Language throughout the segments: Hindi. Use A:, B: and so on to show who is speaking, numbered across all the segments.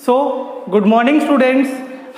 A: सो गुड मॉर्निंग स्टूडेंट्स,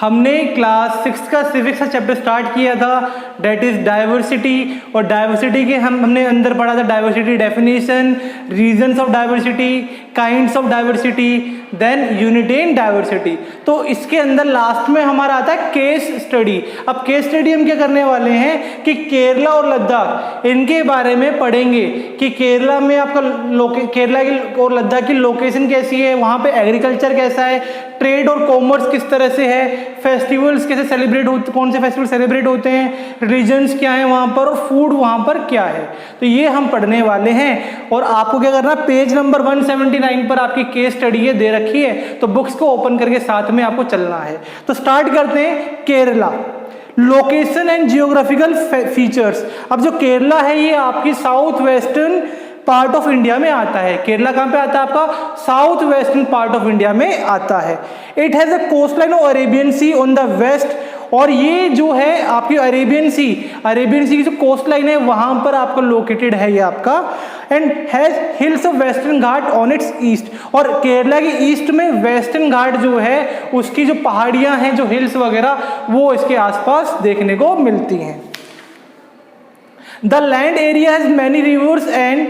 A: हमने क्लास 6 का सिविक्स का चैप्टर स्टार्ट किया था, डेट इज डाइवर्सिटी। और डाइवर्सिटी के हमने अंदर पढ़ा था diversity definition, reasons of diversity, kinds of diversity, than unity in diversity. तो इसके अंदर लास्ट में हमारा आता है केस स्टडी। अब केस स्टडी हम क्या करने वाले हैं कि केरला और लद्दाख इनके बारे में पढ़ेंगे कि केरला में आपका केरला की और लद्दाख की लोकेशन कैसी है, वहाँ पे एग्रीकल्चर कैसा है, ट्रेड और कॉमर्स किस तरह से है, फेस्टिवल्स कैसे सेलिब्रेट होते, कौन से फेस्टिवल सेलिब्रेट होते हैं, रिलीजन्स क्या है वहाँ पर, और फूड वहाँ पर क्या है। तो ये हम पढ़ने वाले हैं। और आपको क्या करना, पेज नंबर 179 पर आपकी केस स्टडी ये दे रखी है, तो बुक्स को ओपन करके साथ में आपको चलना है। तो स्टार्ट करते हैं। Kerala, location and geographical features. अब जो केरला है ये आपकी south western part of India में आता है। केरला कहाँ पे आता है आपका, south western part of India में आता है। It has a coast line of Arabian sea on the west. और ये जो है आपकी अरेबियन सी की जो कोस्ट लाइन है वहां पर आपका लोकेटेड है ये आपका, and has hills of western Ghat on it's east. और केरला के ईस्ट में वेस्टर्न घाट जो है उसकी जो पहाड़ियां हैं, जो हिल्स वगैरह, वो इसके आसपास देखने को मिलती हैं। The land area has many rivers and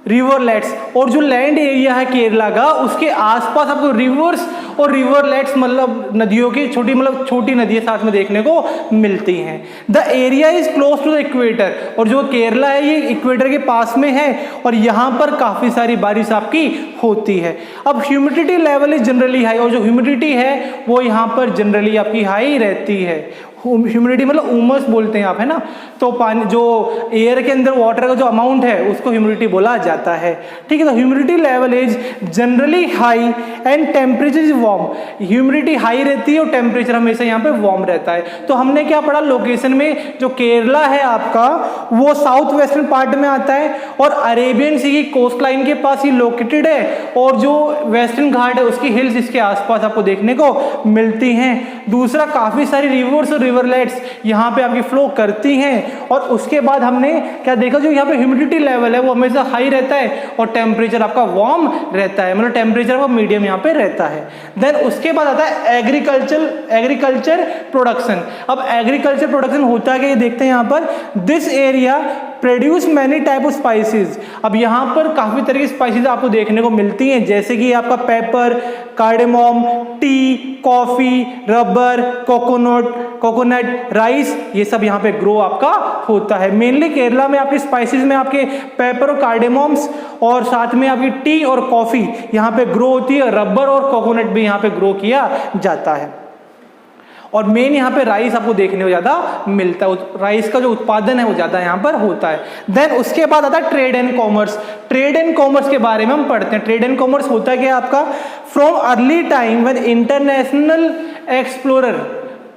A: rivulets. और जो लैंड एरिया है केरला का, उसके आसपास आपको रिवर्स और रिवरलेट्स मतलब नदियों की छोटी नदियां साथ में देखने को मिलती हैं। The area is close to the equator. और जो केरला है ये इक्वेटर के पास में है और यहाँ पर काफी सारी बारिश आपकी होती है। अब humidity level is generally high. और जो ह्यूमिडिटी है वो यहाँ पर जनरली आपकी हाई रहती है। ह्यूमिडिटी मतलब उमस बोलते हैं आप, है ना। तो पानी जो एयर के अंदर वाटर का जो अमाउंट है उसको ह्यूमिडिटी बोला जाता है, ठीक है। तो humidity level is generally high and temperature is warm. Humidity high रहती है और टेम्परेचर हमेशा यहाँ पे वार्म रहता है। तो हमने क्या पढ़ा, लोकेशन में जो केरला है आपका वो साउथ वेस्टर्न पार्ट में आता है और अरेबियन सी की कोस्ट लाइन के पास ही लोकेटेड है। और जो वेस्टर्न घाट है उसकी हिल्स इसके आसपास आपको देखने को मिलती हैं। दूसरा, काफी सारी रिवर्स और रिवरलेट्स यहाँ पे आपकी फ्लो करती हैं। और उसके बाद हमने क्या देखा, जो यहाँ पे ह्यूमिडिटी लेवल है वो हमेशा हाई रहता है और टेम्परेचर आपका वार्म रहता है, मतलब टेम्परेचर आपका मीडियम यहाँ पे रहता है। देन उसके बाद आता है एग्रीकल्चर प्रोडक्शन। अब एग्रीकल्चर प्रोडक्शन होता है कि देखते हैं यहाँ पर, this area produce many type of spices. अब यहाँ पर काफी तरह की स्पाइसेस आपको देखने को मिलती हैं, जैसे कि आपका paper, cardamom, T, coffee, rubber, coconut, rice, ये सब यहाँ पे ग्रो आपका होता है। मेनली केरला में आपके स्पाइसेस में आपके पेपर और कार्डेमोम्स और साथ में आपकी टी और कॉफी यहाँ पे ग्रो होती है। रबर और कोकोनट भी यहाँ पे ग्रो किया जाता है। और मेन यहाँ पे राइस आपको देखने को ज्यादा मिलता है, राइस का जो उत्पादन है वो ज्यादा यहाँ पर होता है। देन उसके बाद आता है trade and commerce. Trade and commerce के बारे में हम पढ़ते हैं। ट्रेड एंड कॉमर्स होता है क्या आपका, from early time when international explorer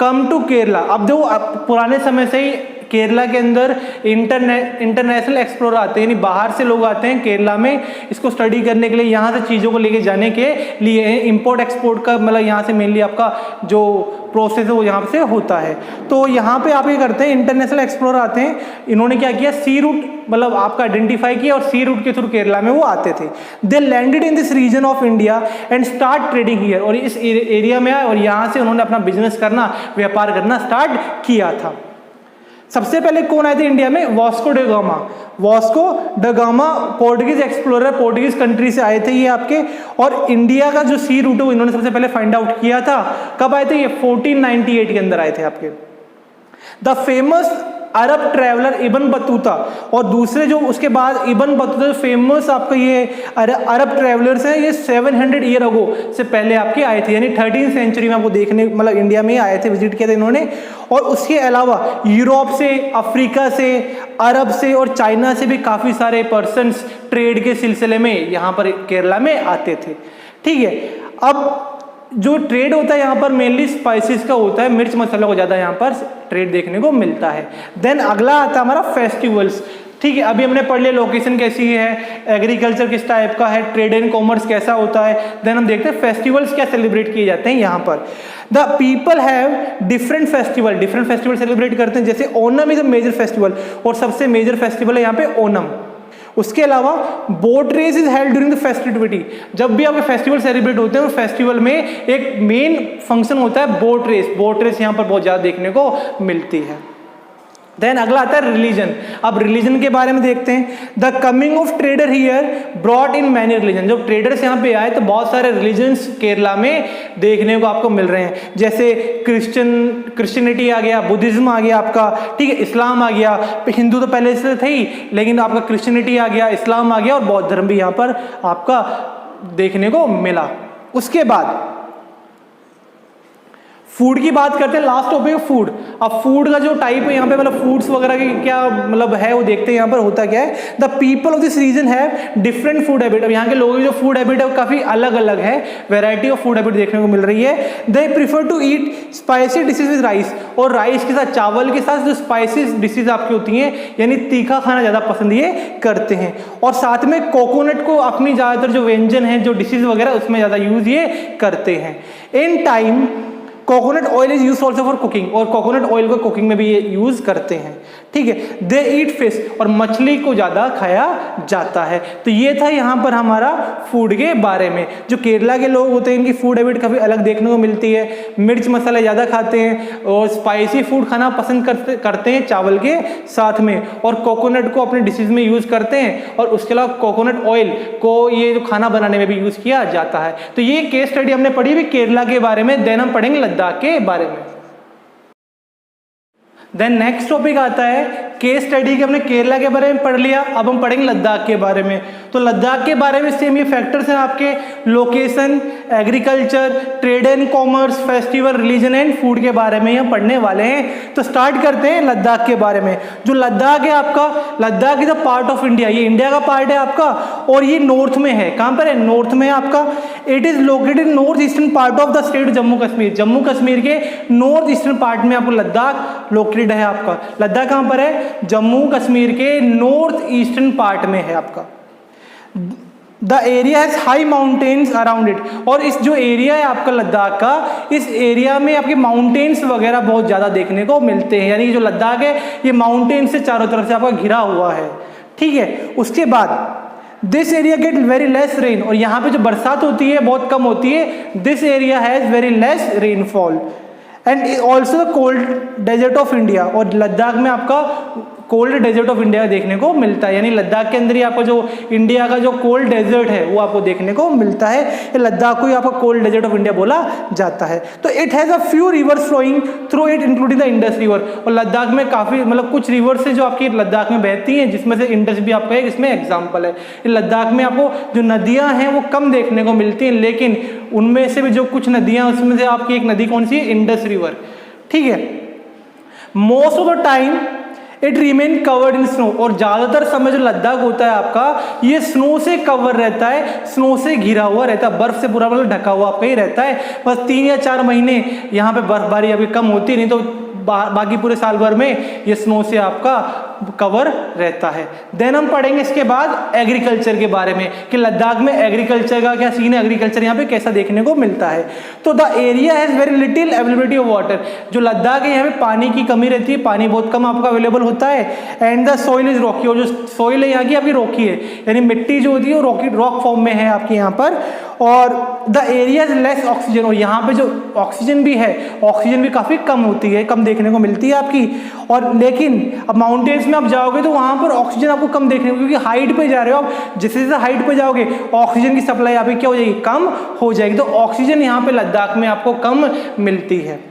A: come to Kerala. अब जो पुराने समय से ही केरला के अंदर इंटरनेशनल एक्सप्लोरर आते हैं, यानी बाहर से लोग आते हैं केरला में इसको स्टडी करने के लिए, यहाँ से चीज़ों को लेके जाने के लिए। इंपोर्ट एक्सपोर्ट का मतलब यहाँ से मेनली आपका जो प्रोसेस है वो यहाँ से होता है। तो यहाँ पे आप ये करते हैं, इंटरनेशनल एक्सप्लोरर आते हैं, इन्होंने क्या किया, सी रूट मतलब आपका आइडेंटिफाई किया और सी रूट के थ्रू केरला में वो आते थे। They landed in this region of India and start trading here. और इस एरिया में आए और यहाँ से उन्होंने अपना बिजनेस करना, व्यापार करना स्टार्ट किया था। सबसे पहले कौन आए थे इंडिया में, Vasco da Gama Portuguese explorer, Portuguese country से आए थे ये आपके। और इंडिया का जो सी रूट है इन्होंने सबसे पहले फाइंड आउट किया था। कब आए थे ये, 1498 के अंदर आए थे आपके। The famous Arab traveller Ibn Battuta. और दूसरे जो उसके बाद इब्न बतूता फेमस आपका ये अरब ट्रैवलर्स हैं, ये 700 ईयर अगो से पहले आपके आए थे, यानी 13वीं सेंचुरी में आपको देखने मतलब इंडिया में आए थे, विजिट किया था इन्होंने। और उसके अलावा यूरोप से, अफ्रीका से, अरब से और चाइना से भी काफी सारे पर्सन्स ट्रेड के सिलसिले में यहाँ पर केरला में आते थे, ठीक है। अब जो ट्रेड होता है यहाँ पर मेनली स्पाइसेस का होता है, मिर्च मसाला को ज़्यादा यहाँ पर ट्रेड देखने को मिलता है। देन अगला आता है हमारा फेस्टिवल्स, ठीक है। अभी हमने पढ़ लिया लोकेशन कैसी है, एग्रीकल्चर किस टाइप का है, ट्रेड एंड कॉमर्स कैसा होता है। देन हम देखते हैं फेस्टिवल्स क्या सेलिब्रेट किए जाते हैं यहाँ पर। The people have different festival celebrate करते हैं, जैसे Onam is a major festival, और सबसे मेजर फेस्टिवल है यहाँ पे ओनम। उसके अलावा boat race is held during the festivity, जब भी आपके फेस्टिवल सेलिब्रेट होते हैं, फेस्टिवल में एक मेन फंक्शन होता है बोट रेस। बोट रेस यहाँ पर बहुत ज़्यादा देखने को मिलती है। देन अगला आता है रिलीजन। अब रिलीजन के बारे में देखते हैं। The coming of trader here brought in many religion, जब ट्रेडर्स यहाँ पे आए तो बहुत सारे रिलीजन्स केरला में देखने को आपको मिल रहे हैं, जैसे क्रिश्चियनिटी आ गया, बुद्धिज्म आ गया आपका, ठीक है, इस्लाम आ गया, हिंदू तो पहले से थे ही, लेकिन आपका क्रिश्चियनिटी आ गया, इस्लाम आ गया और बौद्ध धर्म भी यहाँ पर आपका देखने को मिला। उसके बाद फूड की बात करते हैं, लास्ट टॉपिक फूड। अब फूड का जो टाइप है यहाँ पे, मतलब फूड्स वगैरह की क्या मतलब है वो देखते हैं यहाँ पर होता क्या है। The people of this region have different food habit. अब यहाँ के लोगों की जो फूड हैबिट है वो काफी अलग अलग है, वैरायटी ऑफ फूड हैबिट देखने को मिल रही है। They prefer to eat spicy dishes with rice, और राइस के साथ, चावल के साथ जो स्पाइसी डिशेज आपकी होती हैं, यानी तीखा खाना ज्यादा पसंद ये करते हैं। और साथ में कोकोनट को अपनी ज्यादातर जो व्यंजन है, जो डिशेज वगैरह, उसमें ज्यादा यूज ये करते हैं। In time coconut oil is use also for cooking, और कोकोनट ऑयल को कुकिंग में भी ये यूज करते हैं, ठीक है। दे ईट फिश, और मछली को ज्यादा खाया जाता है। तो ये था यहाँ पर हमारा फूड के बारे में। जो केरला के लोग होते हैं इनकी फूड हैबिट काफी अलग देखने को मिलती है, मिर्च मसाले ज्यादा खाते हैं और स्पाइसी फूड खाना पसंद करते हैं चावल के साथ में, और कोकोनट को अपने डिशेज में यूज करते हैं, और उसके अलावा कोकोनट ऑयल को ये जो खाना बनाने में भी यूज किया जाता है। तो ये केस स्टडी हमने पढ़ी भी केरला के बारे में। देन हम पढ़ेंगे लद्दाख के बारे में। देन नेक्स्ट टॉपिक आता है केस स्टडी के, हमने केरला के बारे में पढ़ लिया, अब हम पढ़ेंगे लद्दाख के बारे में। तो लद्दाख के बारे में सेम ये फैक्टर्स हैं आपके, location, agriculture, trade and commerce, festival, religion and food के बारे में हम पढ़ने वाले हैं। तो स्टार्ट करते हैं लद्दाख के बारे में। जो लद्दाख है आपका, Ladakh is a part of India, ये इंडिया का पार्ट है आपका, और ये नॉर्थ में है। कहाँ पर है? नॉर्थ में है आपका। It is located in north eastern part of the state Jammu Kashmir, Jammu Kashmir के नॉर्थ ईस्टर्न पार्ट में आपको लद्दाख लोकेटेड है आपका। लद्दाख कहाँ पर है? जम्मू कश्मीर के नॉर्थ ईस्टर्न पार्ट में है आपका। The area has high mountains around it, और इस जो एरिया है आपका लद्दाख का, इस एरिया में आपके माउंटेन्स वगैरह बहुत ज्यादा देखने को मिलते हैं, यानी जो लद्दाख है ये माउंटेन से चारों तरफ से आपका घिरा हुआ है, ठीक है। उसके बाद this area get very less rain, और यहाँ पे जो बरसात होती है बहुत कम होती है। This area has very less rainfall and also the cold desert of India, और लद्दाख में आपका कोल्ड डेजर्ट ऑफ इंडिया देखने को मिलता है, यानी लद्दाख के अंदर ही आपका जो इंडिया का जो कोल्ड डेजर्ट है वो आपको देखने को मिलता है। लद्दाख को ही आपका कोल्ड डेजर्ट ऑफ इंडिया बोला जाता है। तो it has a few rivers flowing through it including the Indus river, और लद्दाख में काफी मतलब कुछ रिवर्स है जो आपकी लद्दाख में बहती हैं, जिसमें से इंडस भी आपका एक इसमें एग्जाम्पल है। लद्दाख में आपको जो नदियां हैं वो कम देखने को मिलती हैं, लेकिन उनमें से भी जो कुछ नदियां, उसमें से आपकी एक नदी कौन सी है? इंडस रिवर, ठीक है। Most of the time it remain covered in snow, और ज्यादातर समय जो लद्दाख होता है आपका ये स्नो से कवर रहता है, स्नो से घिरा हुआ रहता है, बर्फ से पूरा मतलब ढका हुआ आपका ही रहता है। बस 3 या 4 महीने यहाँ पे बर्फबारी अभी कम होती, नहीं तो बाकी पूरे साल भर में ये स्नो से आपका कवर रहता है। देन हम पढ़ेंगे इसके बाद एग्रीकल्चर के बारे में कि लद्दाख में एग्रीकल्चर का क्या सीन है, एग्रीकल्चर यहाँ पे कैसा देखने को मिलता है। तो the area has very little availability of water, जो लद्दाख है यहाँ पे पानी की कमी रहती है, पानी बहुत कम आपका अवेलेबल होता है। And the soil is Rocky, और जो सॉइल है यहाँ की आपकी रॉकी है, यानी मिट्टी जो होती है वो रॉक फॉर्म में है आपके यहाँ पर। और the area is less oxygen, और यहाँ पे जो ऑक्सीजन भी है, ऑक्सीजन भी काफी कम होती है, कम देखने को मिलती है आपकी। और लेकिन अब माउंटेन्स में आप जाओगे तो वहां पर ऑक्सीजन आपको कम देखने को, क्योंकि हाइट पे जा रहे हो आप, जैसे जैसे हाइट पे जाओगे ऑक्सीजन की सप्लाई यहाँ पे क्या हो जाएगी? कम हो जाएगी। तो ऑक्सीजन यहाँ पे लद्दाख में आपको कम मिलती है।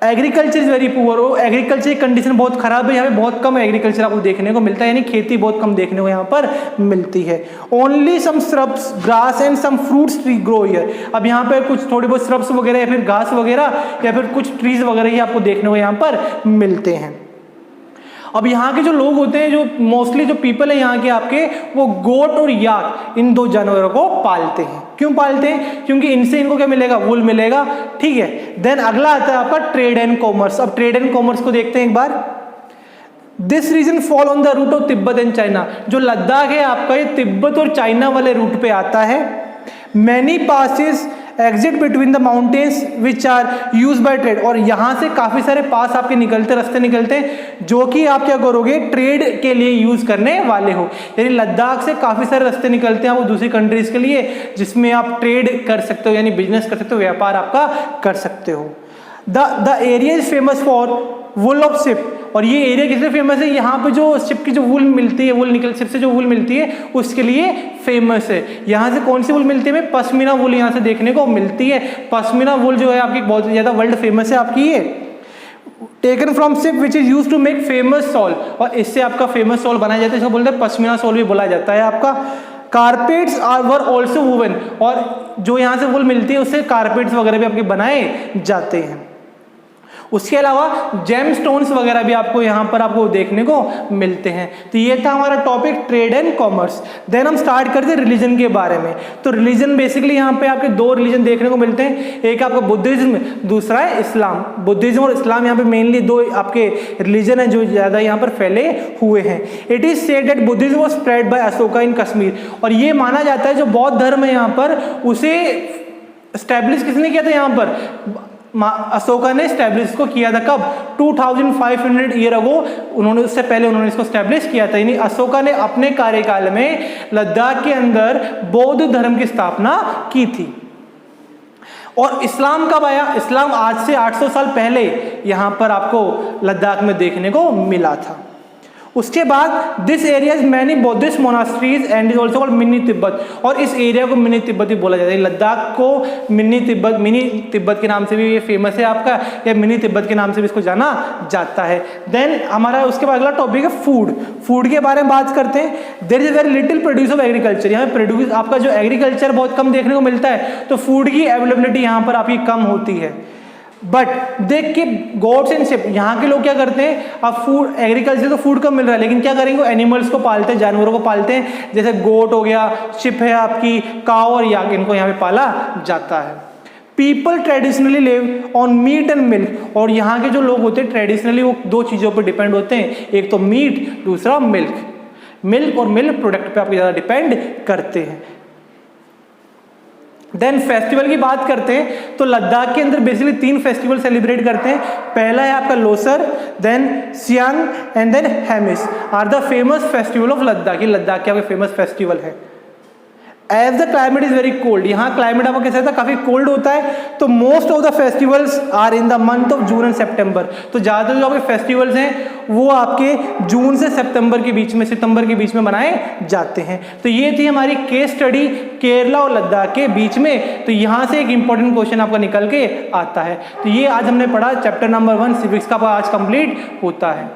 A: एग्रीकल्चर इज वेरी पुअर, और एग्रीकल्चर की कंडीशन बहुत खराब है, यहाँ पे बहुत कम एग्रीकल्चर आपको देखने को मिलता है, यानी खेती बहुत कम देखने को यहाँ पर मिलती है। Only some shrubs, grass and some fruits tree grow here. अब यहाँ पे कुछ थोड़ी बहुत श्रब्स वगैरह या फिर घास वगैरह या फिर कुछ ट्रीज वगैरह ही आपको देखने को यहाँ पर मिलते हैं। अब यहाँ के जो लोग होते हैं, जो मोस्टली जो पीपल है यहाँ के आपके, वो गोट और याक इन 2 जानवरों को पालते हैं। क्यों पालते हैं? क्योंकि इनसे इनको क्या मिलेगा? वूल मिलेगा, ठीक है। देन अगला आता है आपका ट्रेड एंड कॉमर्स। अब ट्रेड एंड कॉमर्स को देखते हैं एक बार। This region fall on the route of Tibet and China, जो लद्दाख है आपका ये तिब्बत और चाइना वाले रूट पे आता है। Many passes exit between the mountains which are use by trade, और यहाँ से काफ़ी सारे पास आपके निकलते, रास्ते निकलते हैं जो कि आप क्या करोगे, ट्रेड के लिए यूज़ करने वाले हो। यानी लद्दाख से काफ़ी सारे रास्ते निकलते हैं वो दूसरी कंट्रीज के लिए, जिसमें आप ट्रेड कर सकते हो, यानी बिजनेस कर सकते हो, व्यापार आपका कर सकते हो। The area is famous for wool of sheep, और ये एरिया किस लिए फेमस है, यहाँ पे जो शिप की जो वूल मिलती है, वूल निकल शिप से जो वूल मिलती है उसके लिए फेमस है। यहाँ से कौन सी वूल मिलती है, पश्मीना वूल यहाँ से देखने को मिलती है। पश्मीना वूल जो है आपकी बहुत ज़्यादा वर्ल्ड फेमस है आपकी ये। Taken from sheep which is use to make famous shawl, और इससे आपका फेमस सॉल बनाया जाता है, इसको बोलते हैं पश्मीना सॉल भी बोला जाता है आपका। Carpets are were also woven, और जो यहाँ से वूल मिलती है उससे कारपेट्स वगैरह भी आपके बनाए जाते हैं। उसके अलावा जेम स्टोन्स वगैरह भी आपको यहाँ पर आपको देखने को मिलते हैं। तो ये था हमारा topic trade and commerce. Then हम स्टार्ट करते हैं रिलीजन के बारे में। तो रिलीजन बेसिकली यहाँ पे आपके दो रिलीजन देखने को मिलते हैं, एक आपका बुद्धिज्म, दूसरा है इस्लाम। बुद्धिज्म और इस्लाम यहाँ पे मेनली दो आपके रिलीजन है जो ज़्यादा यहाँ पर फैले हुए हैं। It is said that Buddhism was spread by Ashoka in Kashmir, और ये माना जाता है जो बौद्ध धर्म है यहाँ पर उसे स्टैब्लिश किसने किया था, यहाँ पर अशोका ने स्टैब्लिश को किया था। कब, 2500 ईयर अगो उन्होंने, उससे पहले उन्होंने इसको स्टैब्लिश किया था। यानी अशोका ने अपने कार्यकाल में लद्दाख के अंदर बौद्ध धर्म की स्थापना की थी। और इस्लाम कब आया, इस्लाम आज से 800 साल पहले यहाँ पर आपको लद्दाख में देखने को मिला था। उसके बाद this area is many Buddhist monasteries and is also called mini Tibet, और इस एरिया को मिनी तिब्बत भी बोला जाता है। लद्दाख को मिनी तिब्बत के नाम से भी ये फेमस है आपका, या मिनी तिब्बत के नाम से भी इसको जाना जाता है। देन हमारा उसके बाद अगला टॉपिक है फूड। फूड के बारे में बात करते हैं। There is very little produce of agriculture, यहाँ प्रोड्यूस आपका जो एग्रीकल्चर बहुत कम देखने को मिलता है, तो फूड की अवेलेबिलिटी यहाँ पर आपकी कम होती है। बट देख के गोड्स एंड शिप, यहाँ के लोग क्या करते हैं, अब फूड एग्रीकल्चर तो फूड कम मिल रहा है, लेकिन क्या करेंगे, एनिमल्स को पालते हैं, जानवरों को पालते हैं, जैसे गोट हो गया, शिप है आपकी, काव और याक, इनको यहाँ पे पाला जाता है। People traditionally live on meat and milk, और यहाँ के जो लोग होते हैं ट्रेडिशनली वो दो चीज़ों पर डिपेंड होते हैं, एक तो मीट, दूसरा मिल्क और मिल्क प्रोडक्ट पे आपको ज़्यादा डिपेंड करते हैं। देन फेस्टिवल की बात करते हैं तो लद्दाख के अंदर बेसिकली 3 फेस्टिवल सेलिब्रेट करते हैं। पहला है आपका Losar, then Siang and then Hemis are the famous festival of Ladakh. ये लद्दाख के आपके फेमस फेस्टिवल है। As the climate is very cold, यहाँ क्लाइमेट आपको कैसा था, काफी कोल्ड होता है, तो most of the festivals are in the month of June and September. तो ज़्यादातर जो आपके फेस्टिवल्स हैं वो आपके जून से सितंबर के बीच में मनाए जाते हैं। तो ये थी हमारी केस स्टडी केरला और लद्दाख के बीच में। तो यहाँ से एक इंपॉर्टेंट क्वेश्चन आपका निकल के आता है। तो ये आज हमने पढ़ा, चैप्टर नंबर 1 सिविक्स का आज कंप्लीट होता है।